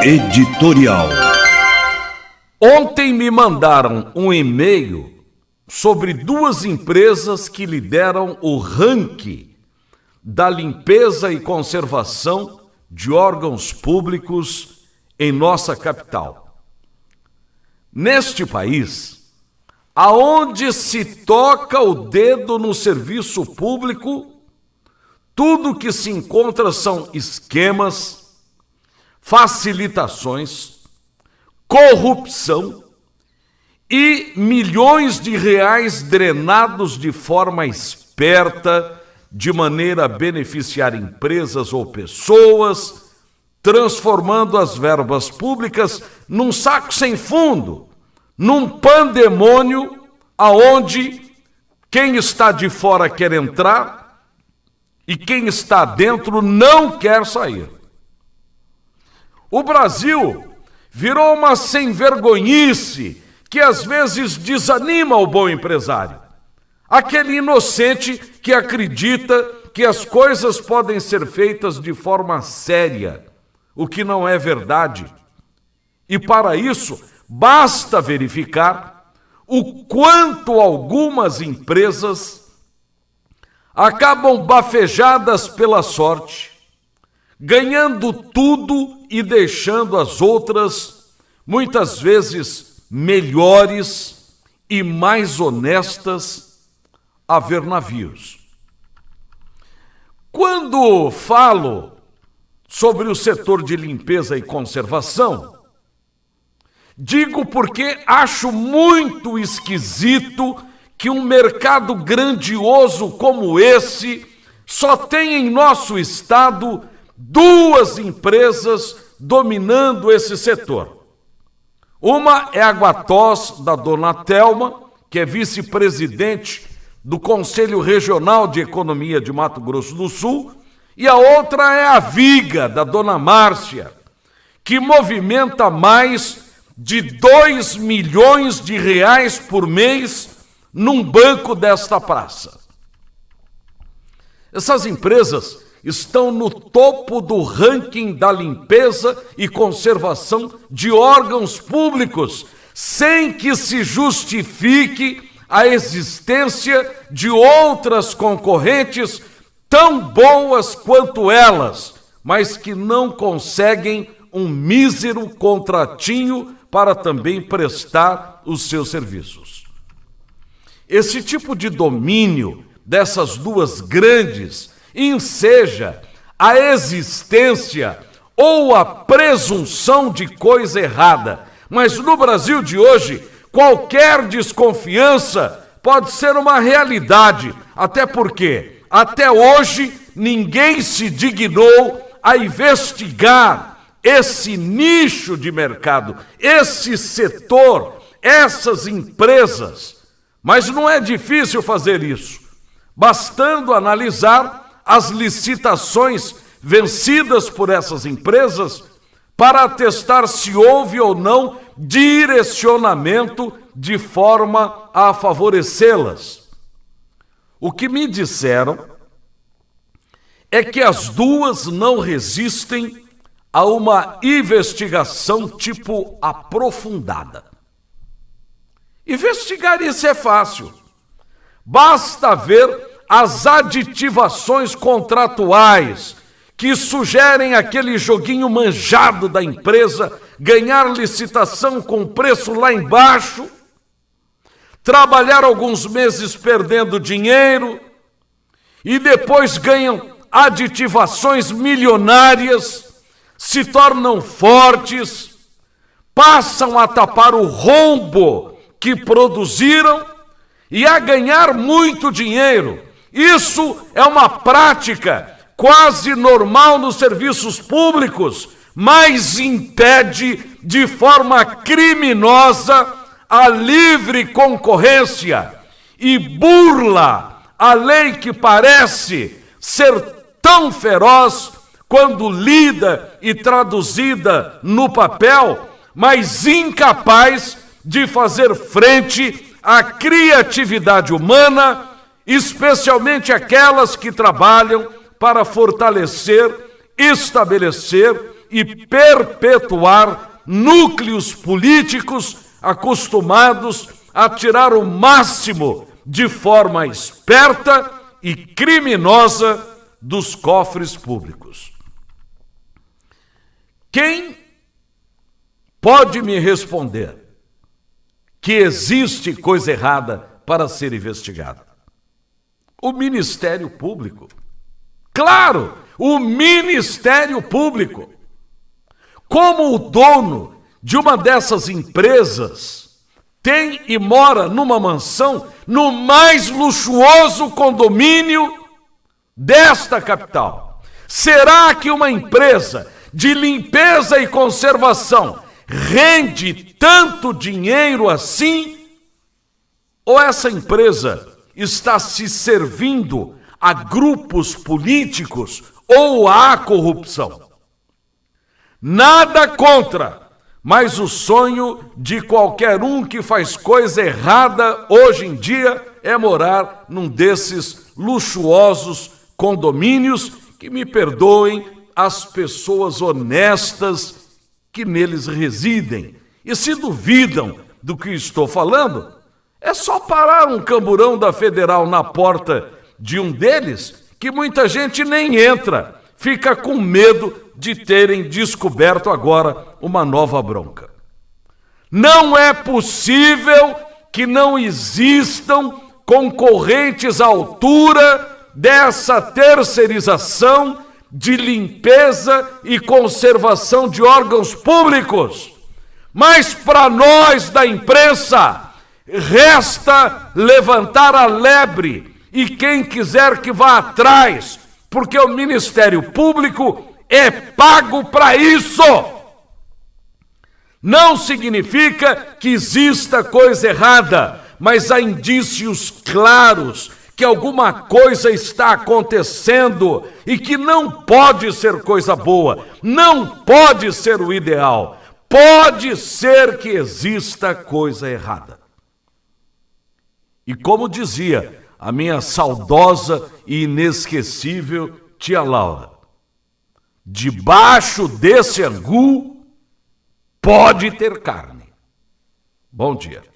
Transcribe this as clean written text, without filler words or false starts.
Editorial. Ontem me mandaram um e-mail sobre duas empresas que lideram o ranking da limpeza e conservação de órgãos públicos em nossa capital. Neste país, aonde se toca o dedo no serviço público, tudo que se encontra são esquemas, facilitações, corrupção e milhões de reais drenados de forma esperta, de maneira a beneficiar empresas ou pessoas, transformando as verbas públicas num saco sem fundo, num pandemônio aonde quem está de fora quer entrar e quem está dentro não quer sair. O Brasil virou uma sem-vergonhice que às vezes desanima o bom empresário. Aquele inocente que acredita que as coisas podem ser feitas de forma séria, o que não é verdade. E para isso, basta verificar o quanto algumas empresas acabam bafejadas pela sorte, ganhando tudo e deixando as outras, muitas vezes melhores e mais honestas, a ver navios. Quando falo sobre o setor de limpeza e conservação, digo porque acho muito esquisito que um mercado grandioso como esse só tem em nosso estado duas empresas dominando esse setor. Uma é a Guatós, da dona Thelma, que é vice-presidente do Conselho Regional de Economia de Mato Grosso do Sul, e a outra é a Viga, da dona Márcia, que movimenta mais de 2 milhões de reais por mês num banco desta praça. Essas empresas estão no topo do ranking da limpeza e conservação de órgãos públicos, sem que se justifique a existência de outras concorrentes tão boas quanto elas, mas que não conseguem um mísero contratinho para também prestar os seus serviços. Esse tipo de domínio dessas duas grandes enseja a existência ou a presunção de coisa errada. Mas no Brasil de hoje, qualquer desconfiança pode ser uma realidade, até porque, até hoje, ninguém se dignou a investigar esse nicho de mercado, esse setor, essas empresas. Mas não é difícil fazer isso, bastando analisar as licitações vencidas por essas empresas para atestar se houve ou não direcionamento de forma a favorecê-las. O que me disseram é que as duas não resistem a uma investigação tipo aprofundada. Investigar isso é fácil. Basta ver as aditivações contratuais que sugerem aquele joguinho manjado da empresa ganhar licitação com preço lá embaixo, trabalhar alguns meses perdendo dinheiro e depois ganham aditivações milionárias, se tornam fortes, passam a tapar o rombo que produziram e a ganhar muito dinheiro. Isso é uma prática quase normal nos serviços públicos, mas impede de forma criminosa a livre concorrência e burla a lei que parece ser tão feroz quando lida e traduzida no papel, mas incapaz de fazer frente à criatividade humana, especialmente aquelas que trabalham para fortalecer, estabelecer e perpetuar núcleos políticos acostumados a tirar o máximo de forma esperta e criminosa dos cofres públicos. Quem pode me responder que existe coisa errada para ser investigada? O Ministério Público. Claro, o Ministério Público. Como o dono de uma dessas empresas tem e mora numa mansão no mais luxuoso condomínio desta capital, será que uma empresa de limpeza e conservação rende tanto dinheiro assim? Ou essa empresa está se servindo a grupos políticos ou à corrupção? Nada contra, mas o sonho de qualquer um que faz coisa errada hoje em dia é morar num desses luxuosos condomínios, que me perdoem as pessoas honestas que neles residem. E se duvidam do que estou falando, é só parar um camburão da Federal na porta de um deles, que muita gente nem entra, fica com medo de terem descoberto agora uma nova bronca. Não é possível que não existam concorrentes à altura dessa terceirização de limpeza e conservação de órgãos públicos. Mas para nós da imprensa, resta levantar a lebre e quem quiser que vá atrás, porque o Ministério Público é pago para isso. Não significa que exista coisa errada, mas há indícios claros que alguma coisa está acontecendo e que não pode ser coisa boa, não pode ser o ideal. Pode ser que exista coisa errada. E como dizia a minha saudosa e inesquecível tia Laura, debaixo desse angu pode ter carne. Bom dia.